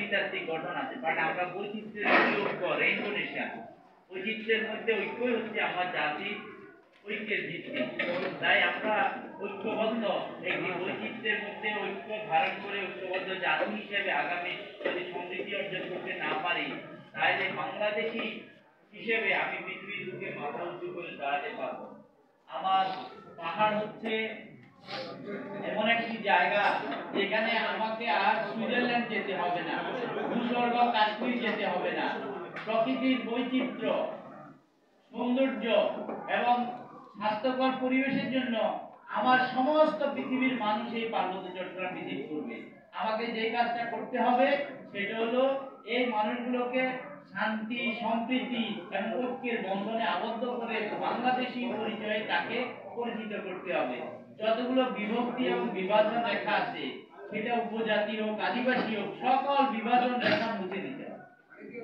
নৃতাত্ত্বিক গঠন আছে, বাট আমরা বৈচিত্র্যের মধ্যে ঐক্য, রেইনবো নেশন, বৈচিত্র্যের মধ্যে ঐক্যই হচ্ছে আমার জাতির ঐক্যের ভিত্তি। তাই আমরা ঐক্যবদ্ধ একটি বৈচিত্র্যের মধ্যে ঐক্য ধারণ করে ঐক্যবদ্ধ জাতি হিসেবে আগামী যদি সমৃদ্ধি অর্জন করতে না পারি, তাহলে বাংলাদেশি হিসেবে আমি পৃথিবীর বুকে মাথা উঁচু করে দাঁড়াতে পারবো। আমার পাহাড় হচ্ছে এমন একটি জায়গা যেখানে আমাকে আর সুইজারল্যান্ড যেতে হবে না, ভূস্বর্গ কাশ্মীর যেতে হবে না। প্রকৃতির বৈচিত্র্য, সৌন্দর্য এবং স্বাস্থ্যকর পরিবেশের জন্য আমার সমস্ত পৃথিবীর মানুষ এই পার্বত্য চট্টগ্রাম ভিজিট করবে। আমাকে যে কাজটা করতে হবে সেটা হলো এই মানুষগুলোকে শান্তি, সম্প্রীতি এবং ঐক্যের বন্ধনে আবদ্ধ করে বাংলাদেশী পরিচয়ে তাকে পরিচিত করতে হবে। যতগুলো বিভক্তি এবং বিভাজন রেখা আছে, সেটা উপজাতি হোক, আদিবাসী হোক, সকল বিভাজন রেখা মুছে দিতে হবে।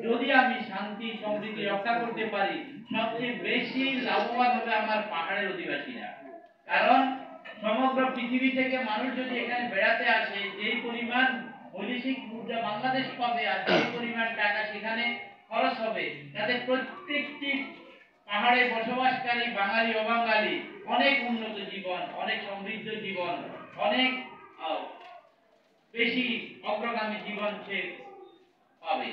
যদি আমি শান্তি সমৃদ্ধি রক্ষা করতে পারি, সবচেয়ে বেশি লাভবান হবে আমার পাহাড়ের অধিবাসীরা। কারণ সমগ্র পৃথিবী থেকে মানুষ যদি এখানে বেড়াতে আসে, যে পরিমাণ বৈদেশিক মুদ্রা বাংলাদেশ পাবে আর যে পরিমাণ টাকা সেখানে খরচ হবে, তাতে প্রত্যেকটি পাহাড়ে বসবাসকারী বাঙালি অবাঙালি অনেক উন্নত জীবন, অনেক সমৃদ্ধ জীবন, অনেক বেশি অগ্রগামী জীবন সে পাবে।